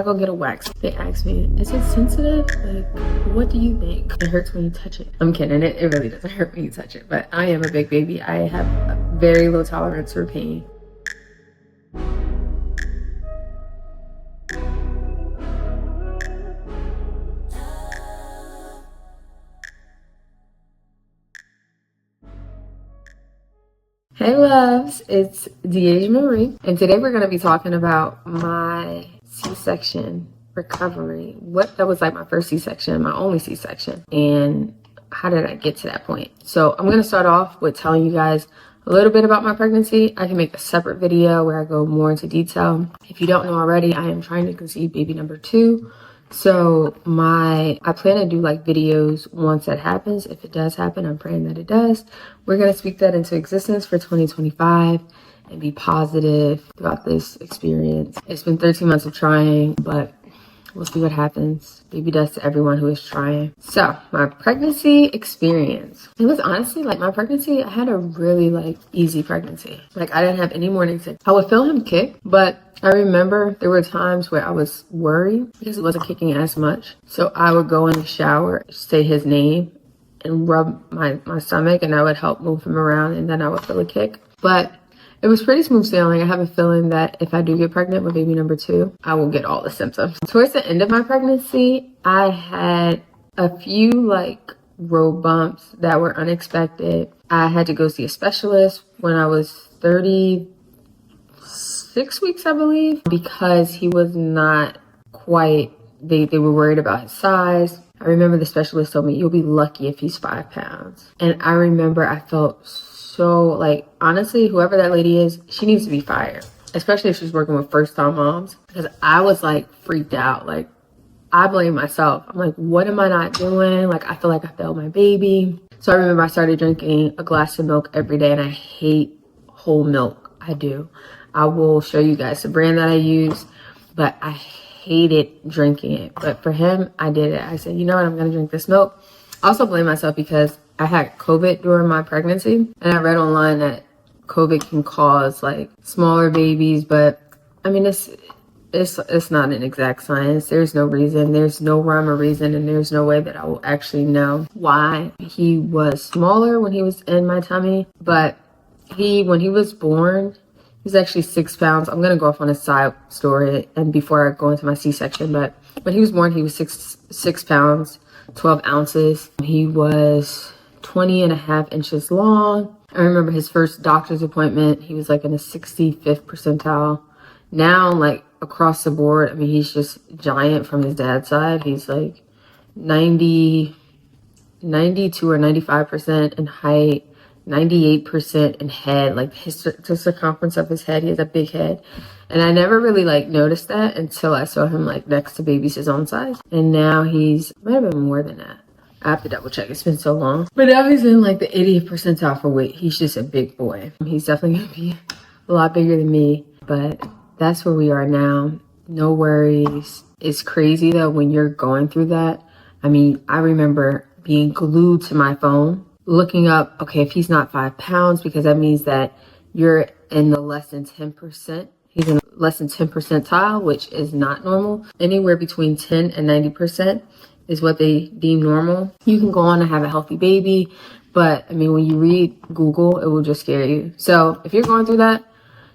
go get a wax. They asked me, is it sensitive? Like, what do you think? It hurts when you touch it. I'm kidding, it really doesn't hurt when you touch it, but I am a big baby. I have a very low tolerance for pain. Hey loves, it's Deja Marie, and today we're going to be talking about my C-section recovery. What that was like my first C-section, my only C-section, and how did I get to that point? So I'm going to start off with telling you guys a little bit about my pregnancy. I can make a separate video where I go more into detail. If you don't know already, I am trying to conceive baby number 2. So I plan to do like videos once that happens. If it does happen, I'm praying that it does. We're going to speak that into existence for 2025 and be positive throughout this experience. It's been 13 months of trying, but we'll see what happens. Baby does to everyone who is trying. So my pregnancy experience. It was honestly like my pregnancy, I had a really like easy pregnancy. Like I didn't have any morning sick. I would feel him kick, but I remember there were times where I was worried because it wasn't kicking as much. So I would go in the shower, say his name, and rub my stomach, and that would help move him around, and then I would feel a kick. But it was pretty smooth sailing. I have a feeling that if I do get pregnant with baby number 2, I will get all the symptoms. Towards the end of my pregnancy, I had a few like road bumps that were unexpected. I had to go see a specialist when I was 36 weeks, I believe, because he was not quite, they were worried about his size. I remember the specialist told me, you'll be lucky if he's 5 pounds. And I remember I felt so like, honestly, whoever that lady is, she needs to be fired, especially if she's working with first-time moms, because I was like freaked out. Like I blame myself. I'm like, what am I not doing? Like I feel like I failed my baby. So I remember I started drinking a glass of milk every day, and I hate whole milk. I do. I will show you guys the brand that I use, but I hated drinking it. But for him, I did it. I said, you know what, I'm going to drink this milk. I also blame myself because I had COVID during my pregnancy, and I read online that COVID can cause like smaller babies, but I mean, it's not an exact science. There's no reason, there's no rhyme or reason, and there's no way that I will actually know why he was smaller when he was in my tummy. But when he was born, he was actually 6 pounds. I'm going to go off on a side story and before I go into my C-section, but when he was born, he was 6 pounds, 12 ounces. He was 20.5 inches long. I remember his first doctor's appointment, he was like in a 65th percentile. Now, like across the board, I mean, he's just giant from his dad's side. He's like 92 or 95% in height, 98% in head, like the circumference of his head. He has a big head. And I never really like noticed that until I saw him like next to babies his own size. And now might have been more than that. I have to double check. It's been so long. But now he's in like the 80th percentile for weight. He's just a big boy. He's definitely going to be a lot bigger than me. But that's where we are now. No worries. It's crazy though when you're going through that. I mean, I remember being glued to my phone, looking up, okay, if he's not 5 pounds, because that means that you're in the less than 10%. He's in less than 10 percentile, which is not normal. Anywhere between 10 and 90% is what they deem normal. You can go on and have a healthy baby, but I mean, when you read Google, it will just scare you. So if you're going through that,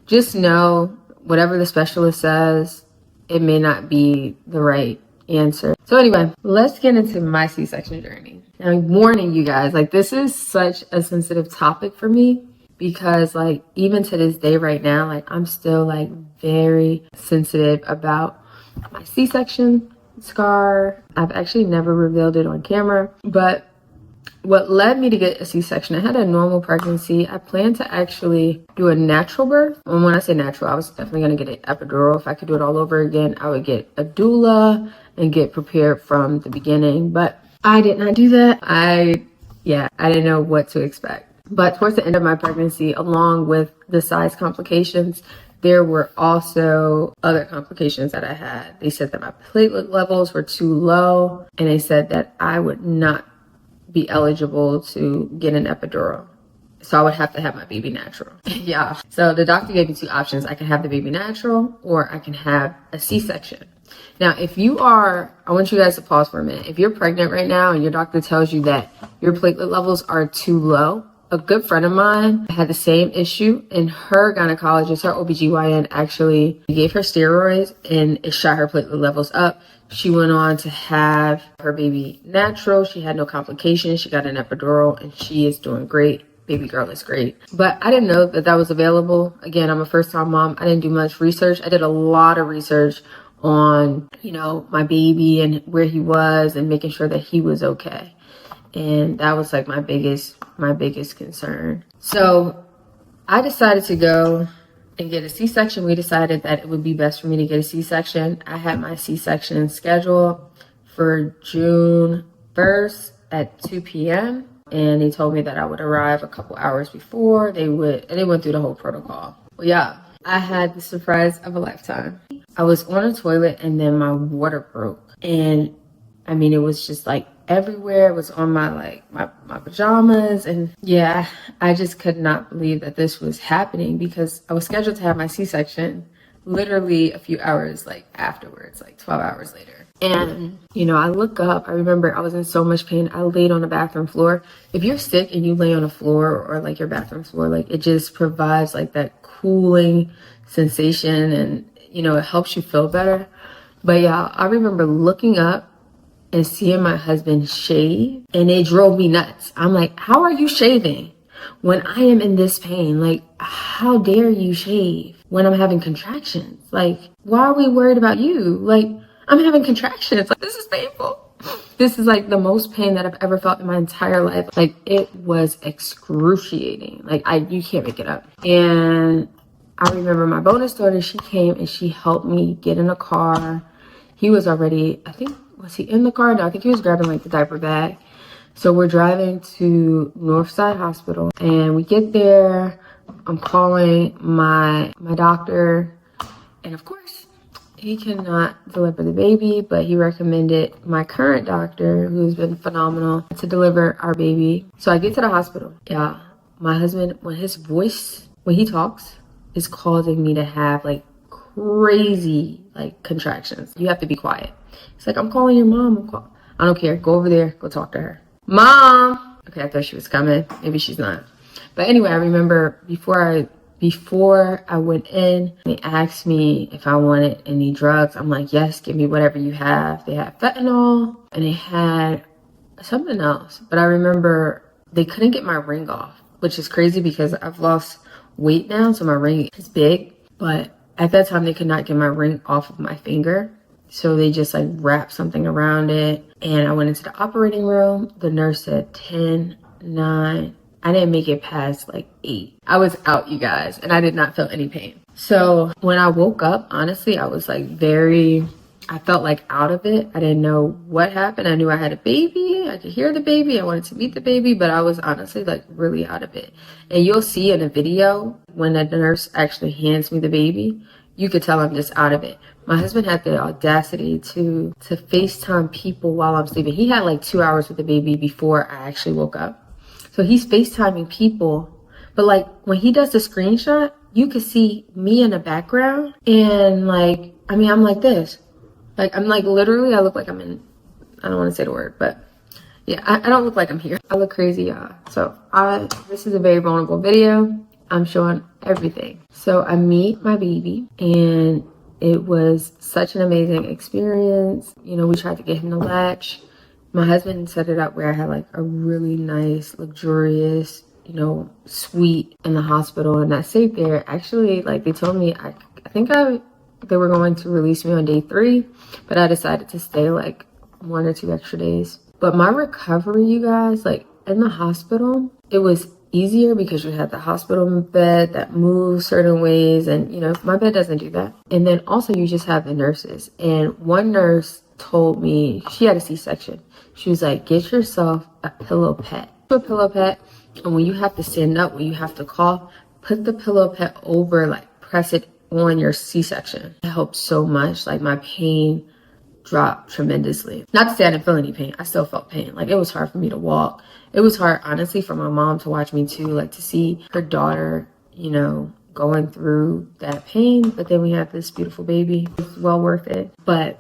just know whatever the specialist says, it may not be the right answer. So anyway, let's get into my C-section journey. And I'm warning you guys, like this is such a sensitive topic for me because like even to this day right now, like I'm still like very sensitive about my C-section scar. I've actually never revealed it on camera, but what led me to get a C-section, I had a normal pregnancy. I planned to actually do a natural birth. And when I say natural, I was definitely going to get an epidural. If I could do it all over again, I would get a doula and get prepared from the beginning. But I did not do that. I didn't know what to expect. But towards the end of my pregnancy, along with the size complications, there were also other complications that I had. They said that my platelet levels were too low, and they said that I would not be eligible to get an epidural. So I would have to have my baby natural. Yeah. So the doctor gave me 2 options. I can have the baby natural or I can have a C-section. Now, if you are, I want you guys to pause for a minute. If you're pregnant right now and your doctor tells you that your platelet levels are too low, a good friend of mine had the same issue, and her gynecologist, her OBGYN, actually gave her steroids and it shot her platelet levels up. She went on to have her baby natural. She had no complications. She got an epidural and she is doing great. Baby girl is great. But I didn't know that that was available. Again, I'm a first-time mom. I didn't do much research. I did a lot of research on, you know, my baby and where he was and making sure that he was okay. And that was like my biggest concern. So I decided to go and get a C-section. We decided that it would be best for me to get a C-section. I had my C-section scheduled for June 1st at 2 p.m. And they told me that I would arrive a couple hours before they would, and they went through the whole protocol. Well, yeah, I had the surprise of a lifetime. I was on a toilet and then my water broke. And I mean, it was just like everywhere. It was on my pajamas. And yeah, I just could not believe that this was happening because I was scheduled to have my C-section literally a few hours like afterwards, like 12 hours later. And, you know, I look up, I remember I was in so much pain. I laid on the bathroom floor. If you're sick and you lay on the floor or like your bathroom floor, like it just provides like that cooling sensation and, you know, it helps you feel better. But yeah, I remember looking up and seeing my husband shave and it drove me nuts. I'm like, how are you shaving when I am in this pain? Like, how dare you shave when I'm having contractions? Like, why are we worried about you? Like, I'm having contractions. Like, this is painful. This is like the most pain that I've ever felt in my entire life. Like, it was excruciating. Like, you can't make it up. And I remember my bonus daughter, she came and she helped me get in a car. He was already, I think, was he in the car? No, I think he was grabbing like the diaper bag. So we're driving to Northside Hospital and we get there. I'm calling my doctor, and of course he cannot deliver the baby, but he recommended my current doctor, who's been phenomenal, to deliver our baby. So I get to the hospital. Yeah, my husband, when he talks, is causing me to have like crazy like contractions. You have to be quiet. It's like, I'm calling your mom. I don't care. Go over there. Go talk to her. Mom. Okay, I thought she was coming. Maybe she's not. But anyway, I remember before I went in, they asked me if I wanted any drugs. I'm like, yes, give me whatever you have. They had fentanyl and they had something else. But I remember they couldn't get my ring off, which is crazy because I've lost weight now. So my ring is big. But at that time, they could not get my ring off of my finger. So they just like wrapped something around it. And I went into the operating room. The nurse said 10, 9. I didn't make it past like 8. I was out, you guys, and I did not feel any pain. So when I woke up, honestly, I was like I felt like out of it. I didn't know what happened. I knew I had a baby. I could hear the baby. I wanted to meet the baby, but I was honestly like really out of it. And you'll see in a video when the nurse actually hands me the baby, you could tell I'm just out of it. My husband had the audacity to FaceTime people while I'm sleeping. He had like 2 hours with the baby before I actually woke up. So he's FaceTiming people, but like when he does the screenshot, you could see me in the background and like, I mean, I'm like this. Like, I'm like literally, I look like I'm in, I don't want to say the word, but yeah, I don't look like I'm here. I look crazy, y'all. So this is a very vulnerable video. I'm showing everything. So I meet my baby and it was such an amazing experience. You know, we tried to get him to latch. My husband set it up where I had like a really nice, luxurious, you know, suite in the hospital, and I stayed there. Actually, like they told me, I think they were going to release me on day 3, but I decided to stay like 1 or 2 extra days. But my recovery, you guys, like in the hospital, it was easier because you had the hospital bed that moves certain ways, and you know, my bed doesn't do that. And then also you just have the nurses, and one nurse told me, she had a C-section. She was like, get yourself a pillow pet. A pillow pet, and when you have to stand up, when you have to cough, put the pillow pet over, like press it on your C-section. It helped so much. Like my pain dropped tremendously. Not to say I didn't feel any pain. I still felt pain. Like it was hard for me to walk. It was hard, honestly, for my mom to watch me too, like to see her daughter, you know, going through that pain. But then we have this beautiful baby. It's well worth it. But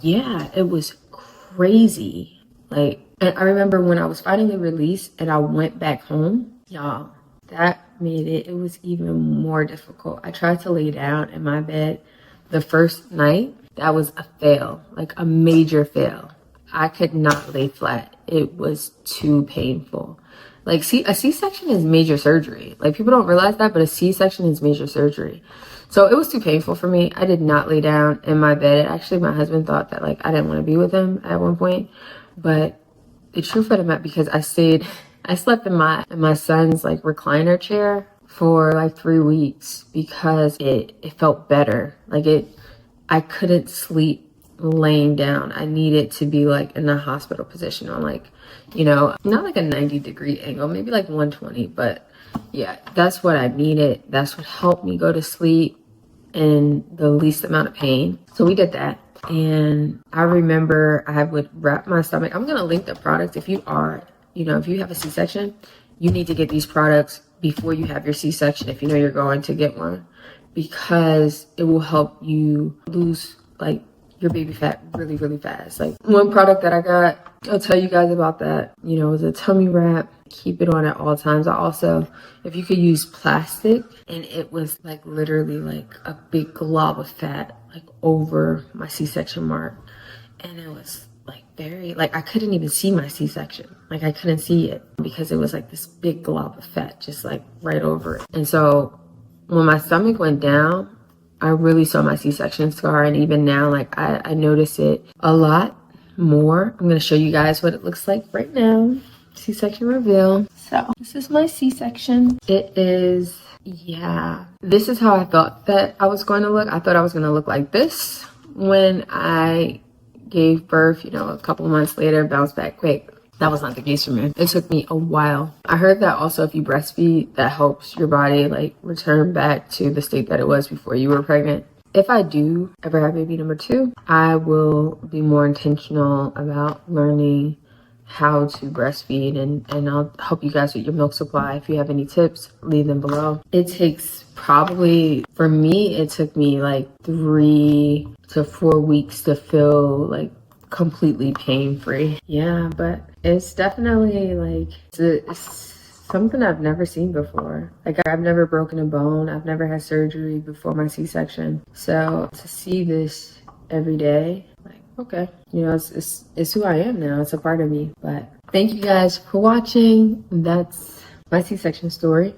yeah, it was crazy. Like, and I remember when I was finally released and I went back home, y'all, that made it was even more difficult. I tried to lay down in my bed the first night. That was a fail, like a major fail. I could not lay flat. It was too painful. Like, see, a C-section is major surgery. Like, people don't realize that, but a C-section is major surgery. So it was too painful for me. I did not lay down in my bed. Actually, my husband thought that, like, I didn't want to be with him at one point. But the truth of the matter, because I slept in my son's, like, recliner chair for, like, 3 weeks because it felt better. Like, I couldn't sleep laying down. I needed to be like in a hospital position on, like, you know, not like a 90-degree angle, maybe like 120, but yeah, that's what I needed. That's what helped me go to sleep in the least amount of pain. So we did that. And I remember I would wrap my stomach. I'm going to link the products. If you are, you know, if you have a C-section, you need to get these products before you have your C-section if you know you're going to get one, because it will help you lose like your baby fat really, really fast. Like, one product that I got, I'll tell you guys about that, you know, is a tummy wrap. Keep it on at all times. I also, if you could use plastic, and it was like literally like a big glob of fat like over my C-section mark, and it was like very, like, I couldn't even see my C-section. Like, I couldn't see it because it was like this big glob of fat just like right over it. And so when my stomach went down, I really saw my C-section scar. And even now, like, I notice it a lot more. I'm going to show you guys what it looks like right now. C-section reveal. So this is my C-section. It is, yeah, this is how I thought that I was going to look. I thought I was going to look like this when I gave birth, you know, a couple months later, bounced back quick. That was not the case for me. It took me a while. I heard that also if you breastfeed, that helps your body like return back to the state that it was before you were pregnant. If I do ever have baby number 2, I will be more intentional about learning how to breastfeed, and I'll help you guys with your milk supply. If you have any tips, leave them below. It takes probably, for me, it took me like 3 to 4 weeks to feel like completely pain-free. Yeah, but it's definitely like, it's something I've never seen before. Like, I've never broken a bone. I've never had surgery before my C-section. So to see this every day, like, okay, you know, it's who I am now. It's a part of me. But thank you guys for watching. That's my C-section story.